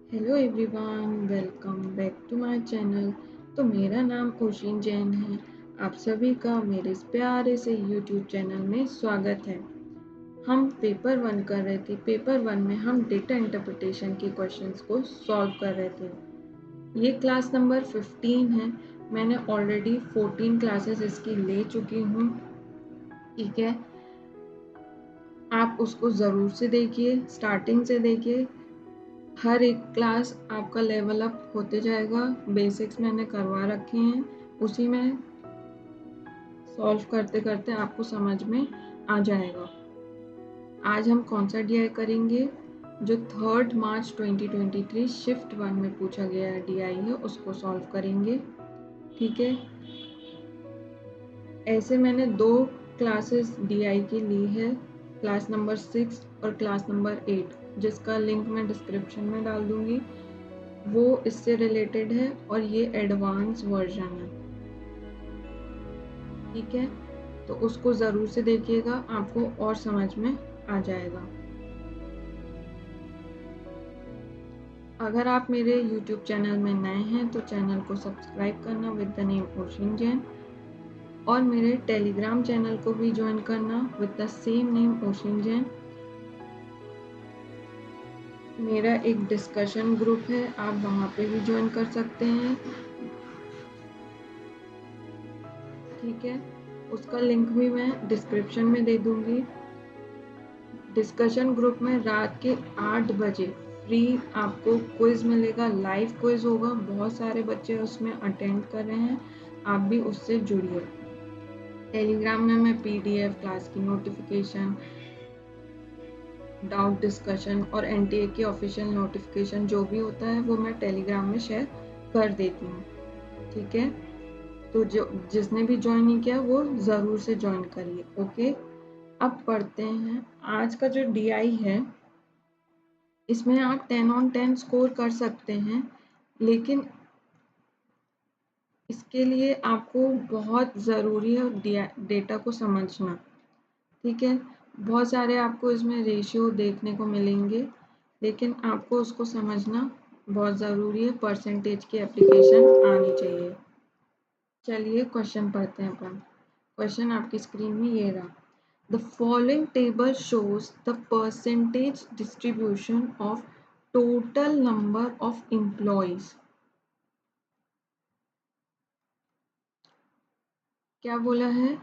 Hello everyone, welcome back to my channel. तो मेरा नाम ओशिन जैन है। आप सभी का मेरे इस प्यारे से यूट्यूब चैनल में स्वागत है। हम पेपर 1 कर रहे थे। पेपर 1 में हम डेटा इंटरप्रिटेशन के क्वेश्चंस को सॉल्व कर रहे थे। ये क्लास नंबर 15 है। मैंने ऑलरेडी 14 क्लासेस इसकी ले चुकी हूँ। ठीक है, आप उसको ज़रूर से देखिए, स्टार्टिंग से देखिए। हर एक क्लास आपका लेवल अप होते जाएगा। बेसिक्स मैंने करवा रखे हैं, उसी में सॉल्व करते करते आपको समझ में आ जाएगा। आज हम कौन सा डीआई करेंगे? जो 3 मार्च 2023 शिफ्ट 1 में पूछा गया डीआई है, उसको सॉल्व करेंगे। ठीक है, ऐसे मैंने 2 क्लासेस डीआई की ली है, क्लास नंबर 6 और क्लास नंबर 8, जिसका लिंक मैं डिस्क्रिप्शन में डाल दूंगी। वो इससे रिलेटेड है और ये एडवांस वर्जन है। ठीक है, तो उसको ज़रूर से देखिएगा, आपको और समझ में आ जाएगा। अगर आप मेरे YouTube चैनल में नए हैं तो चैनल को सब्सक्राइब करना with the name ocean Jain, और मेरे टेलीग्राम चैनल को भी ज्वाइन करना with the same name ocean Jain. मेरा एक डिस्कशन ग्रुप है, आप वहाँ पे भी ज्वाइन कर सकते हैं। ठीक है, उसका लिंक भी मैं डिस्क्रिप्शन में दे दूँगी। डिस्कशन ग्रुप में रात के 8 बजे फ्री आपको क्विज़ मिलेगा, लाइव क्विज़ होगा। बहुत सारे बच्चे उसमें अटेंड कर रहे हैं, आप भी उससे जुड़िए। टेलीग्राम में मैं पीडीएफ, क्लास की नोटिफिकेशन, डाउट डिस्कशन और एनटीए की ऑफिशियल नोटिफिकेशन जो भी होता है वो मैं टेलीग्राम में शेयर कर देती हूँ। ठीक है, तो जो जिसने भी ज्वाइन नहीं किया वो ज़रूर से ज्वाइन करिए। ओके, अब पढ़ते हैं। आज का जो डीआई है, इसमें आप 10 on 10 स्कोर कर सकते हैं, लेकिन इसके लिए आपको बहुत ज़रूरी है डेटा को समझना। ठीक है, बहुत सारे आपको इसमें रेशियो देखने को मिलेंगे, लेकिन आपको उसको समझना बहुत ज़रूरी है। परसेंटेज की एप्लीकेशन आनी चाहिए। चलिए क्वेश्चन पढ़ते हैं अपन। क्वेश्चन आपकी स्क्रीन में ये रहा। The following table shows the percentage distribution of total number of employees. क्या बोला है?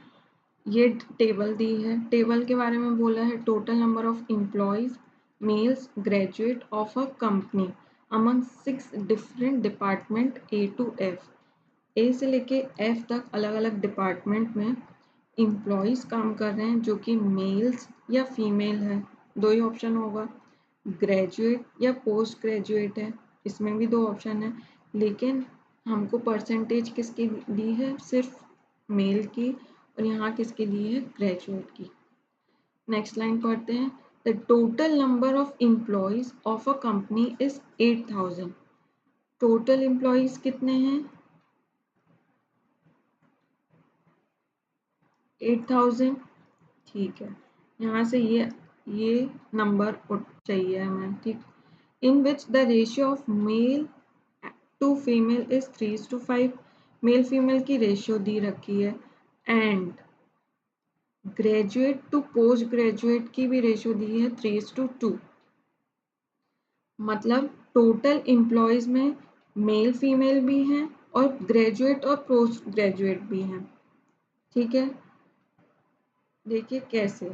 ये टेबल दी है, टेबल के बारे में बोला है। Total number of employees males graduate of a company among 6 different department A to F. A से लेके एफ तक अलग अलग डिपार्टमेंट में एम्प्लॉयज काम कर रहे हैं, जो कि मेल्स या फीमेल है। 2 ही ऑप्शन होगा, ग्रेजुएट या पोस्ट ग्रेजुएट है, इसमें भी 2 ऑप्शन है। लेकिन हमको परसेंटेज किसकी दी है? सिर्फ मेल की, और यहाँ किसके लिए है? ग्रेजुएट की। नेक्स्ट लाइन पढ़ते हैं। The total number of employees of a company is 8000। Total employees कितने हैं? 8000। ठीक है, यहाँ से ये नंबर चाहिए हमें। ठीक, in which the ratio of male to female is 3:5। Male female की रेशियो दी रखी है, and graduate to post graduate की भी रेशियो दी है 3:2। मतलब टोटल एम्प्लॉयज में मेल फीमेल भी हैं और ग्रेजुएट और पोस्ट ग्रेजुएट भी हैं। ठीक है, देखिए कैसे,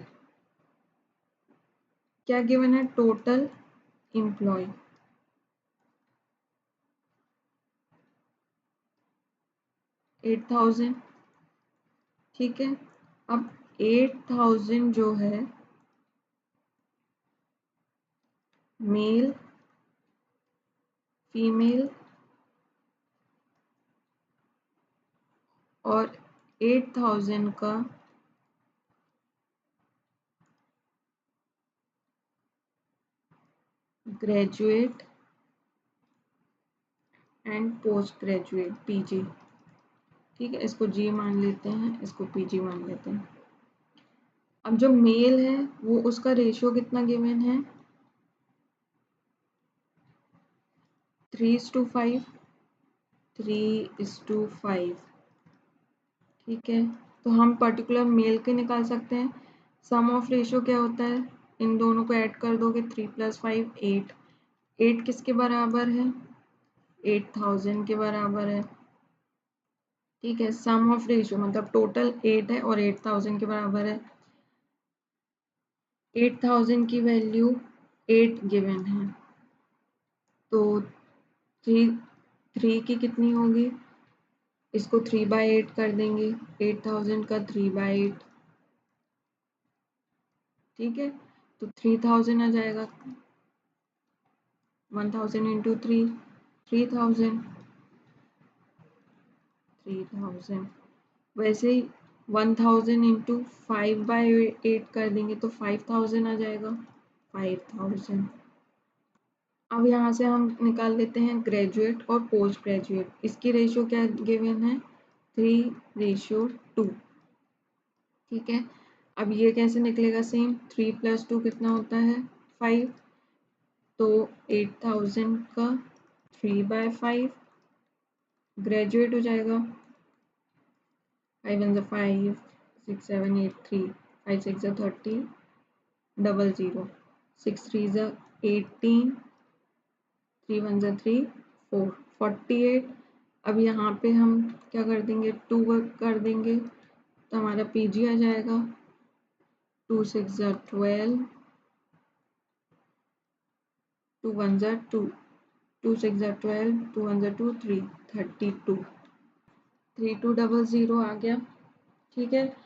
क्या गिवन है? Total employ 8000। ठीक है, अब 8000 जो है मेल फीमेल और 8000 का graduate and post graduate PG. ठीक है, इसको जी मान लेते हैं, इसको पीजी मान लेते हैं। अब जो मेल है वो उसका रेशियो कितना गिवन है? 3:5, 3:5। ठीक है, तो हम पर्टिकुलर मेल के निकाल सकते हैं। सम ऑफ रेशियो क्या होता है, इन दोनों को ऐड कर दोगे, 3 + 5 8। 8 किसके बराबर है, 8000 के बराबर है। ठीक है, सम ऑफ रेशियो मतलब टोटल 8 है और 8000 के बराबर है। 8000 की वैल्यू 8 गिवन है, तो 3 की कितनी होगी, इसको 3/8 कर देंगे, 8000 का 3/8। ठीक है, तो 3000 आ जाएगा, 1000 इंटू 3, 3000, 3000। वैसे ही 1000 इंटू 5/8 कर देंगे तो 5000 आ जाएगा, 5000। अब यहाँ से हम निकाल लेते हैं ग्रेजुएट और पोस्ट ग्रेजुएट। इसकी रेशियो क्या गिवन है, 3:2। ठीक है, अब ये कैसे निकलेगा, सेम 3 + 2 कितना होता है, 5। तो 8000 का 3/5 ग्रेजुएट हो जाएगा। 5 1 ज़ा 5, 6 7 8 3, 5 6 ज़ा 30, 00, 6 3 ज़ा 18, 3 1 ज़ा 3, 4, 48। अब यहाँ पे हम क्या कर देंगे, 2 वर्क कर देंगे तो हमारा पीजी आ जाएगा। 2 6 ज़ा 12, 2 1 ज़ा 2, 2 6 ज़ा 12, 2 1 ज़ा 2, 3, 32, 3200 आ गया। ठीक है,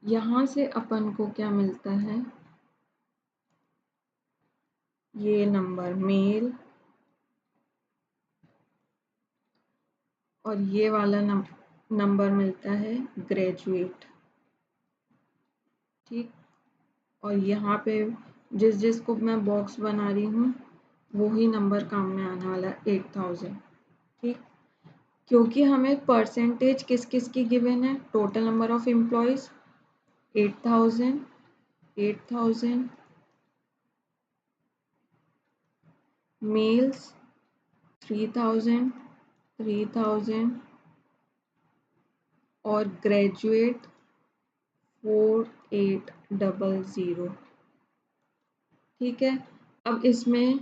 यहाँ से अपन को क्या मिलता है, ये नंबर मेल और ये वाला नंबर मिलता है ग्रेजुएट। ठीक, और यहाँ पे जिस जिस को मैं बॉक्स बना रही हूँ वही नंबर काम में आने वाला है, 8000। ठीक, क्योंकि हमें परसेंटेज किस किस की गिवन है, total number of employees 8000, 8000, males 3000, 3000 और ग्रेजुएट 4800। ठीक है, अब इसमें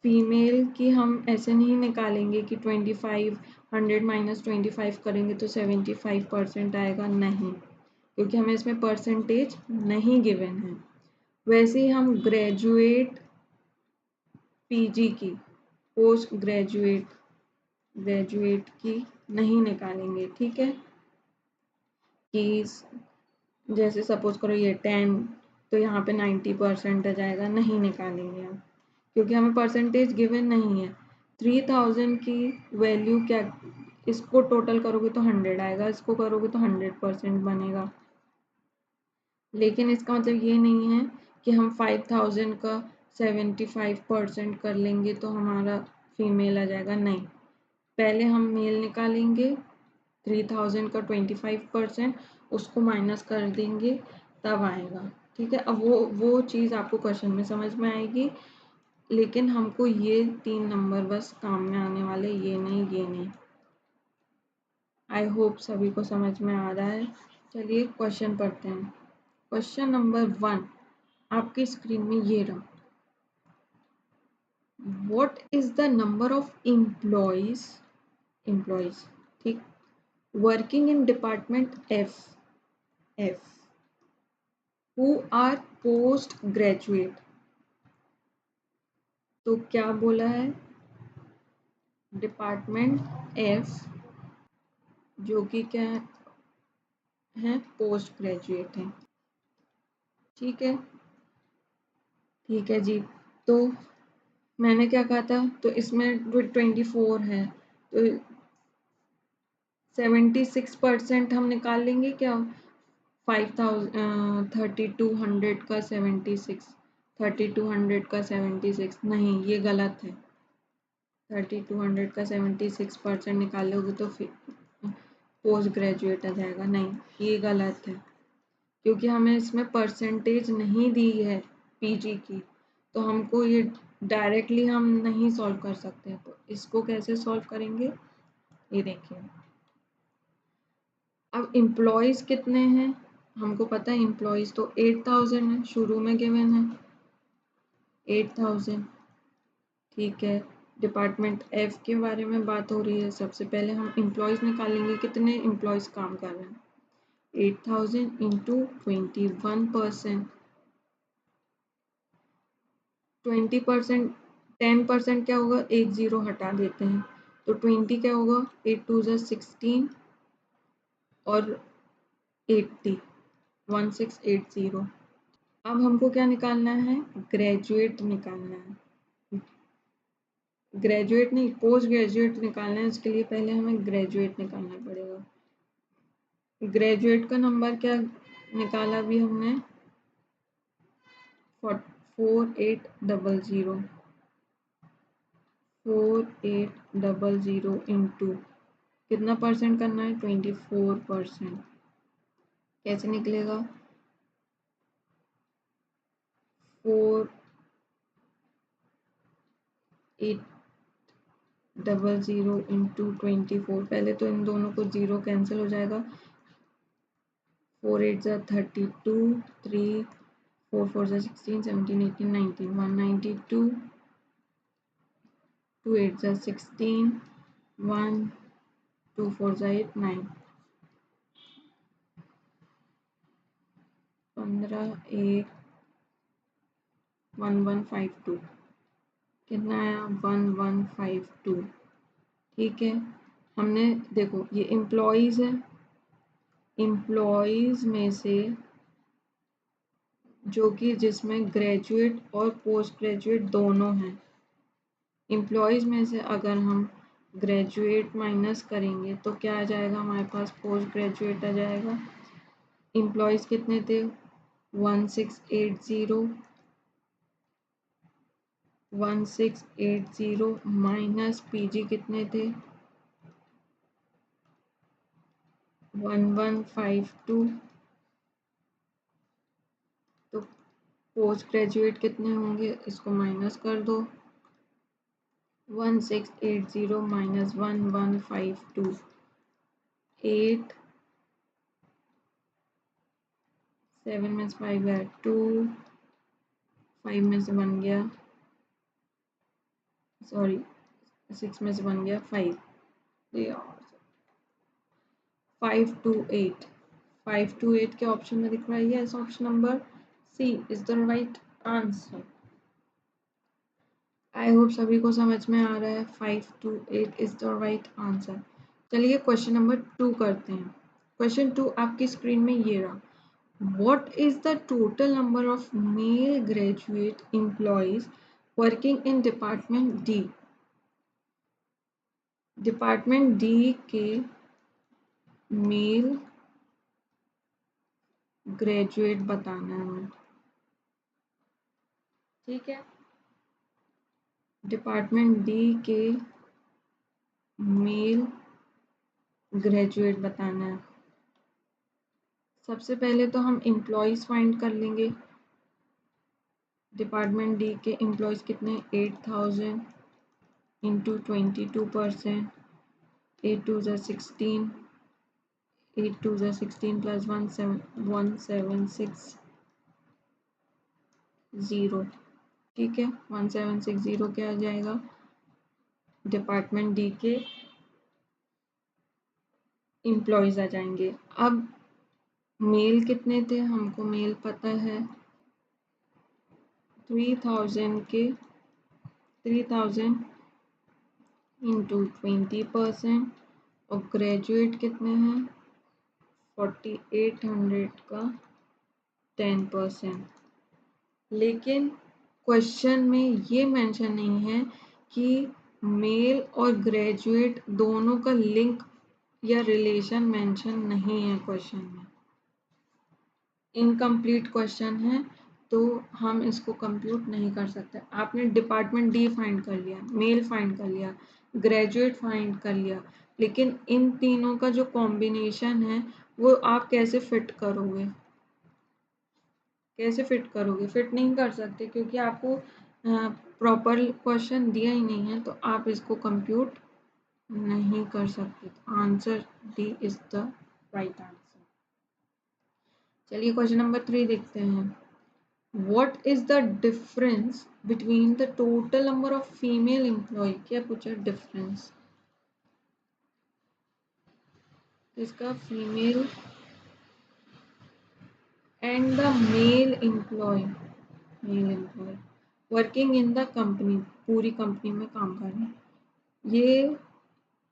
फीमेल की हम ऐसे नहीं निकालेंगे कि 25 100 - 25 करेंगे तो 75% आएगा, नहीं, क्योंकि हमें इसमें परसेंटेज नहीं गिवन है। वैसे ही हम ग्रेजुएट पीजी की, पोस्ट ग्रेजुएट की नहीं निकालेंगे। ठीक है, कि जैसे सपोज करो ये 10 तो यहाँ पे 90% आ जाएगा, नहीं निकालेंगे हम, क्योंकि हमें परसेंटेज गिवन नहीं है। 3000 की वैल्यू क्या, इसको टोटल करोगे तो 100 आएगा, इसको करोगे तो 100% बनेगा। लेकिन इसका मतलब ये नहीं है कि हम 5000 का 75% कर लेंगे तो हमारा फीमेल आ जाएगा, नहीं। पहले हम मेल निकालेंगे, 3000 का 25%, उसको माइनस कर देंगे तब आएगा। ठीक है, अब वो चीज़ आपको क्वेश्चन में समझ में आएगी, लेकिन हमको ये 3 नंबर बस काम में आने वाले, ये नहीं, ये नहीं। आई होप सभी को समझ में आ रहा है। चलिए क्वेश्चन पढ़ते हैं। क्वेश्चन नंबर 1 आपकी स्क्रीन में ये रहा। What is the number of employees, ठीक, working in department F who are post graduate। तो क्या बोला है, डिपार्टमेंट एफ जो कि क्या है, पोस्ट ग्रेजुएट है। ठीक है, ठीक है जी। तो मैंने क्या कहा था, तो इसमें 24 है तो 76% हम निकाल लेंगे क्या, 3200 का 76, 3200 का 76, नहीं ये गलत है। 3200 का 76% निकालोगे तो फिर पोस्ट ग्रेजुएट आ जाएगा, नहीं ये गलत है, क्योंकि हमें इसमें परसेंटेज नहीं दी है पीजी की, तो हमको ये डायरेक्टली हम नहीं सॉल्व कर सकते, तो इसको कैसे सॉल्व करेंगे ये देखिए। अब एम्प्लॉयज़ कितने हैं, हमको पता है एम्प्लॉयज़ तो 8000 है, शुरू में गिवन है 8000, ठीक है। डिपार्टमेंट एफ के बारे में बात हो रही है, सबसे पहले हम एम्प्लॉयज़ निकालेंगे, कितने एम्प्लॉयज़ काम कर रहे हैं, 8000 इंटू 21%, 20%, 10% क्या होगा, एक ज़ीरो हटा देते हैं, तो 20 क्या होगा, 8 2 16 और 80, 1680। अब हमको क्या निकालना है, ग्रेजुएट निकालना है, ग्रेजुएट नहीं पोस्ट ग्रेजुएट निकालना है, उसके लिए पहले हमें ग्रेजुएट निकालना पड़ेगा। ग्रेजुएट का नंबर क्या निकाला अभी हमने, 4800, 4800 इंटू कितना परसेंट करना है, 24%, कैसे निकलेगा, 4800 इंटू 24, पहले तो इन दोनों को ज़ीरो कैंसिल हो जाएगा, 4 8 32, 3 4 4 16, 17 18 19, 192, 2 8 16, 1 2 4 8 9, 15 1 1152, कितना आया 1152, ठीक है। हमने देखो ये एम्प्लॉयज़ है, एम्प्लॉयज़ में से जो कि जिसमें ग्रेजुएट और पोस्ट ग्रेजुएट दोनों हैं, एम्प्लॉयज़ में से अगर हम ग्रेजुएट माइनस करेंगे तो क्या आ जाएगा हमारे पास, पोस्ट ग्रेजुएट आ जाएगा। एम्प्लॉयज़ कितने थे, 1680 माइनस पीजी कितने थे, 1152, तो पोस्ट ग्रेजुएट कितने होंगे, इसको माइनस कर दो, 1680 माइनस 1152, 8 7 में से 5 गया 2, 5 में से बन गया, सॉरी 6 में से बन गया 5, 528, 528 के ऑप्शन में दिख रहा है, yes option number C is the right answer. I hope सभी को समझ में आ रहा है, 528 इज द राइट आंसर। चलिए क्वेश्चन नंबर 2 करते हैं। क्वेश्चन 2 आपकी स्क्रीन में ये रहा, what is the total number of male graduate employees working in department D? Department D के मेल ग्रेजुएट बताना है हमें, ठीक है। डिपार्टमेंट डी के मेल ग्रेजुएट बताना है। सबसे पहले तो हम एम्प्लॉयज़ फाइंड कर लेंगे। डिपार्टमेंट डी के एम्प्लॉयज़ कितने, 8000 इंटू 22%, 8 2 16, 8 2 16 प्लस 1760, ठीक है। 1760 क्या आ जाएगा, डिपार्टमेंट डी के एम्प्लॉयज़ आ जाएंगे। अब मेल कितने थे, हमको मेल पता है 3000 इंटू 20%, और ग्रेजुएट कितने हैं 4800 का 10%। लेकिन क्वेश्चन में ये मेंशन नहीं है कि मेल और ग्रेजुएट दोनों का लिंक या रिलेशन मेंशन नहीं है क्वेश्चन में, इनकम्प्लीट क्वेश्चन है, तो हम इसको कंप्यूट नहीं कर सकते। आपने डिपार्टमेंट डी फाइंड कर लिया, मेल फाइंड कर लिया, ग्रेजुएट फाइंड कर लिया, लेकिन इन तीनों का जो कॉम्बिनेशन है वो आप कैसे फिट करोगे, कैसे फिट करोगे, फिट नहीं कर सकते, क्योंकि आपको प्रॉपर क्वेश्चन दिया ही नहीं है तो आप इसको कंप्यूट नहीं कर सकते। Answer D is the right answer. चलिए क्वेश्चन नंबर 3 देखते हैं। What is the difference between the total number of female employee? क्या पूछा डिफरेंस इसका, female and the male employ working in the company, पूरी कंपनी में काम करना। ये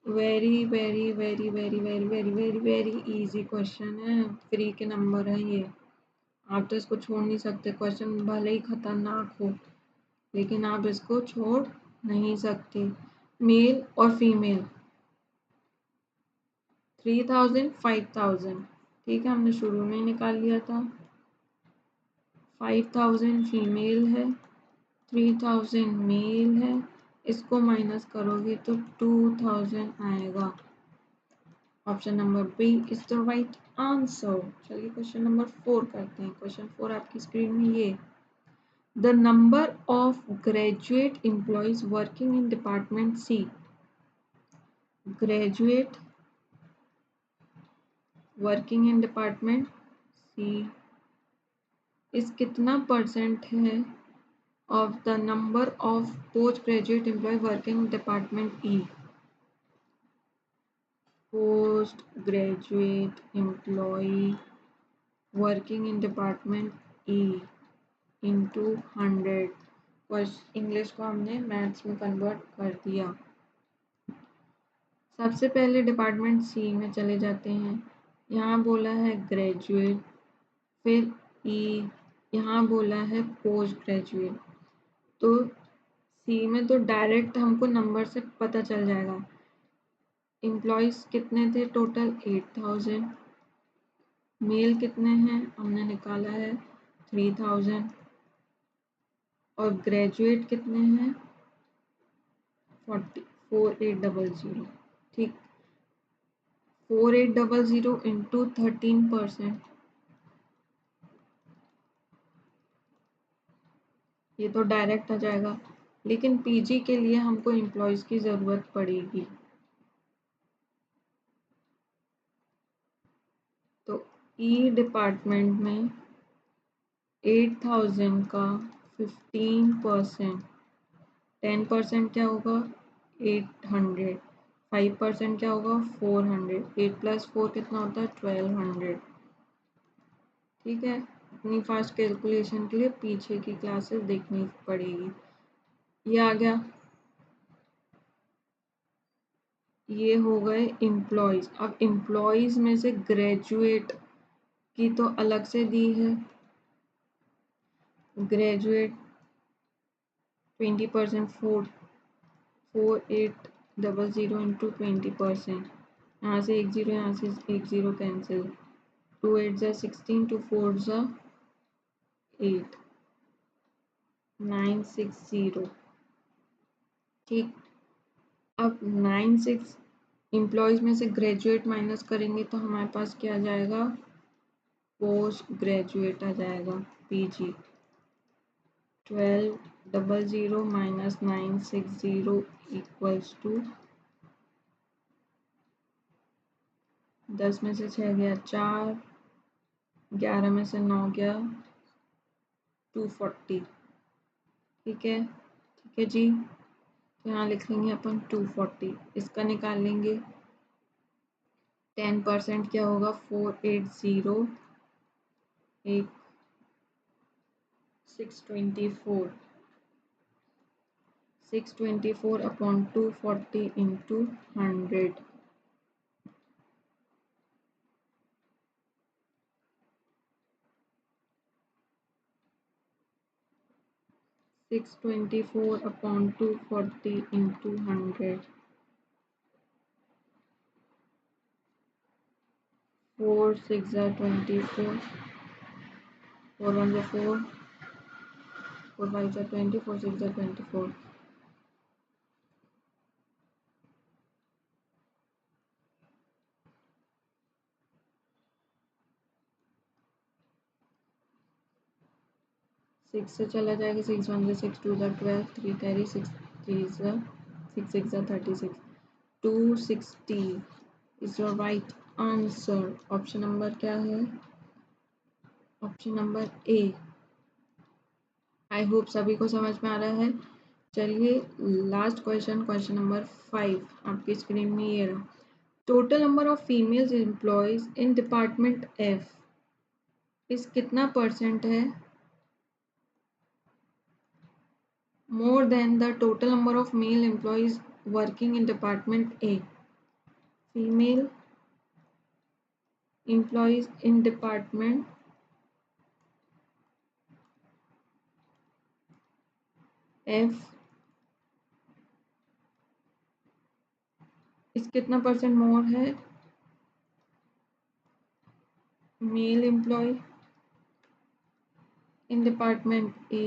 very very very very very very very very easy question है, free के नंबर है ये, आप तो इसको छोड़ नहीं सकते। क्वेश्चन भले ही खतरनाक हो लेकिन आप इसको छोड़ नहीं सकते। मेल और फीमेल 3000 5000, ठीक है, हमने शुरू में ही निकाल लिया था। 5000 फीमेल है, 3000 मेल है, इसको माइनस करोगे तो 2000 आएगा। Option number B is the right answer. चलिए क्वेश्चन नंबर 4 करते हैं। क्वेश्चन 4 आपकी स्क्रीन में ये, the number of graduate employees working in department C. Graduate working in department C is कितना परसेंट है of the number of post graduate employ working in department E. Post graduate employ working in department E into 100। English को हमने maths में convert कर दिया। सबसे पहले department सी में चले जाते हैं। यहाँ बोला है ग्रेजुएट, फिर ई, यहाँ बोला है पोस्ट ग्रेजुएट। तो सी में तो डायरेक्ट हमको नंबर से पता चल जाएगा। एम्प्लॉयज़ कितने थे टोटल 8000, मेल कितने हैं हमने निकाला है 3000, और ग्रेजुएट कितने हैं 4800। ठीक, 4800 इंटू 13%, ये तो डायरेक्ट आ जाएगा, लेकिन पीजी के लिए हमको एम्प्लॉयज़ की ज़रूरत पड़ेगी। तो ई डिपार्टमेंट में 8000 का 15%, 10% क्या होगा 800, 5% क्या होगा 400, 8 + 4 कितना होता है 1200। ठीक है, इतनी फास्ट कैलकुलेशन के लिए पीछे की क्लासेस देखनी पड़ेगी। ये आ गया, ये हो गए एम्प्लॉयज़। अब एम्प्लॉयज़ में से ग्रेजुएट की तो अलग से दी है, ग्रेजुएट 20%, 4800 इंटू 20%, यहाँ से एक जीरो, यहाँ से एक जीरो कैंसिल, 2 8 जा 16, 2 4 जा 8, 960। ठीक, अब 96 एम्प्लॉयज़ में से ग्रेजुएट माइनस करेंगे तो हमारे पास क्या आ जाएगा, पोस्ट ग्रेजुएट आ जाएगा पीजी। 1200 माइनस 960 इक्वल्स टू 10 में से 6 गया 4, 11 में से 9 गया 240। ठीक है, ठीक है जी, तो यहाँ लिख लेंगे अपन 240, इसका निकाल लेंगे। 10% क्या होगा 480, एक 624, 624 upon 240 into 100। 624 upon 240 into 100, 4 6 are 24, 4 1 are 4, 4 5 are 20, 4 6 are 24। 6 से चला जाएगा, 6 1 6 2 12, 3 carry, 6 3 6 6 36, 260 is your right answer. Option number क्या है? Option number A. I hope सभी को समझ में आ रहा है। चलिए लास्ट क्वेश्चन, क्वेश्चन नंबर 5 आपकी स्क्रीन में ये रहा। Total number of females employees in department F इस कितना परसेंट है more than the total number of male employees working in department A? Female employees in department F इस कितना percent more है male employee in department A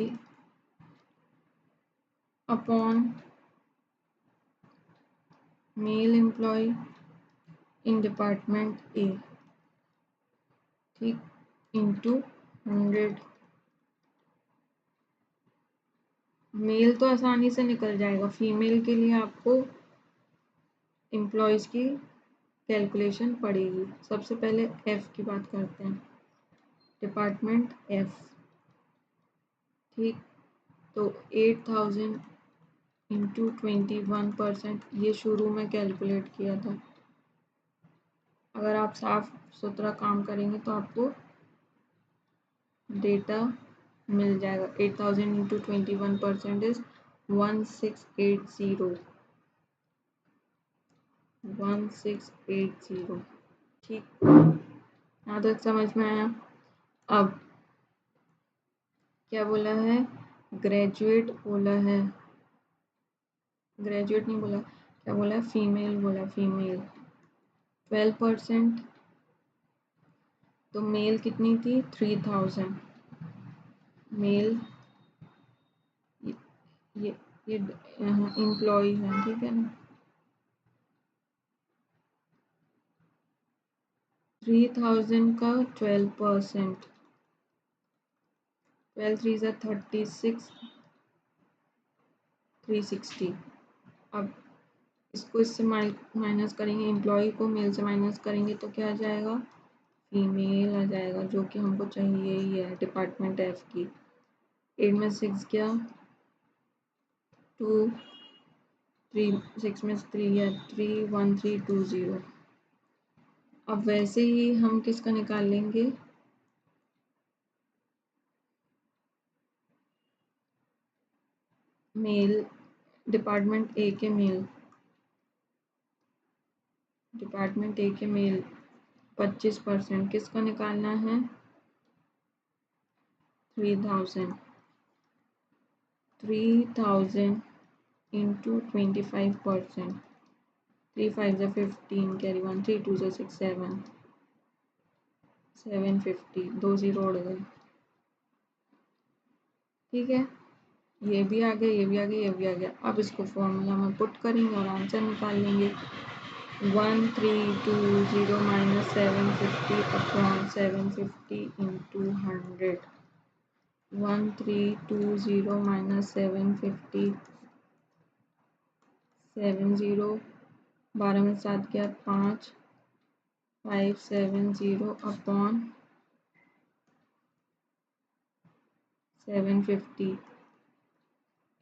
upon male employee in department A, ठीक, into 100। Mail तो आसानी से निकल जाएगा, female के लिए आपको एम्प्लॉयज़ की कैलकुलेशन पड़ेगी। सबसे पहले एफ की बात करते हैं, डिपार्टमेंट एफ, ठीक। तो 8000 इंटू 21%, ये शुरू में कैलकुलेट किया था। अगर आप साफ सुथरा काम करेंगे तो आपको डेटा मिल जाएगा। 8000 इंटू 21% इज 1680, 1680, ठीक, यहाँ तक समझ में आया। अब क्या बोला है? ग्रेजुएट बोला है, ग्रेजुएट नहीं बोला, क्या बोला है? फीमेल बोला, फीमेल 12%। तो मेल कितनी थी? 3000। मेल ये एम्प्लॉय है, ठीक है ना। 3000 का 12%, 12 3 36, 360। अब इसको इससे माइनस करेंगे, एम्प्लॉय को मेल से माइनस करेंगे तो क्या आ जाएगा? फीमेल आ जाएगा, जो कि हमको चाहिए ही है डिपार्टमेंट एफ की। 8 में 6 गया, 2 3, 6 में 3 गया, 31320। अब वैसे ही हम किसका निकाल लेंगे? मेल, डिपार्टमेंट ए के मेल, डिपार्टमेंट ए के मेल 25%, किसका निकालना है? 3000, 3000 इंटू 25%, 3 5 15, कैरी 1, 3 2 6 7, 750, 2 0 उड़ गए, ठीक है। ये भी आ गया, ये भी आ गया, ये भी आ गया। अब इसको फॉर्मूला में पुट करेंगे और आंसर निकाल लेंगे। 1320 माइनस 750 अपॉन 750 इंटू 100। 1320 माइनस 750, 70, 12 में 7 गया, 5, 570 अपॉन 750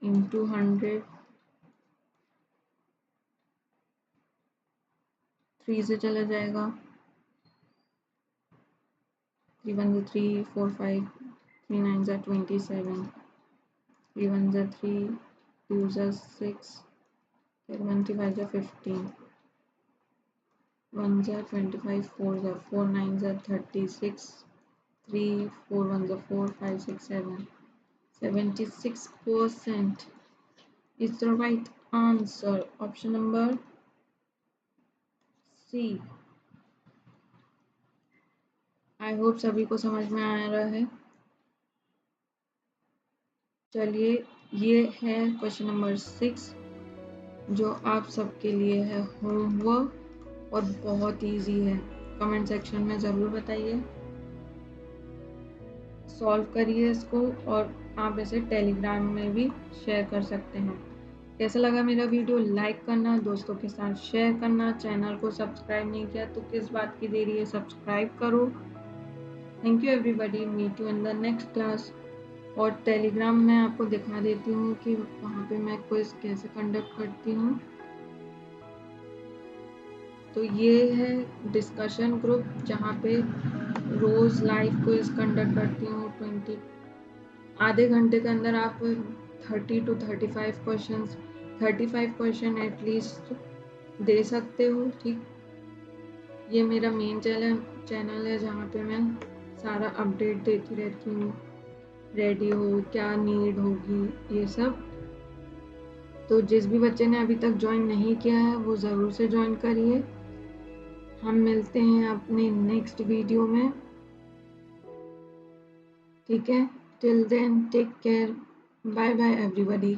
इंटू 100। 3 से चला जाएगा, 3 1 3 4 5, 3 9 27, 3 1 3, 2 6, 1 3 5 15, 1 25, 4 9 36, 3 4 1 4, 5 6 7, 76% is the right answer. Option number C. I hope सभी को समझ में आ रहा है। चलिए ये है क्वेश्चन नंबर 6 जो आप सबके लिए है होमवर्क और बहुत इजी है। कमेंट सेक्शन में ज़रूर बताइए, सॉल्व करिए इसको और आप इसे टेलीग्राम में भी शेयर कर सकते हैं। कैसा लगा मेरा वीडियो लाइक करना, दोस्तों के साथ शेयर करना। चैनल को सब्सक्राइब नहीं किया तो किस बात की देरी है, सब्सक्राइब करो। Thank you everybody, meet you in the next class. और टेलीग्राम में आपको दिखा देती हूँ कि वहाँ पे मैं क्विज कैसे कंडक्ट करती हूँ। तो ये है डिस्कशन ग्रुप जहाँ पे रोज़ लाइव क्विज कंडक्ट करती हूँ। आधे घंटे के अंदर आप 30 to 35 questions 35 question at least they सकते हो। ठीक, ये मेरा मेन चैनल है जहाँ पे मैं सारा अपडेट देती रहती हूँ, रेडी हो क्या नीड होगी ये सब। तो जिस भी बच्चे ने अभी तक ज्वाइन नहीं किया है वो ज़रूर से ज्वाइन करिए। हम मिलते हैं अपने नेक्स्ट वीडियो में, ठीक है। Till then take care, bye bye everybody.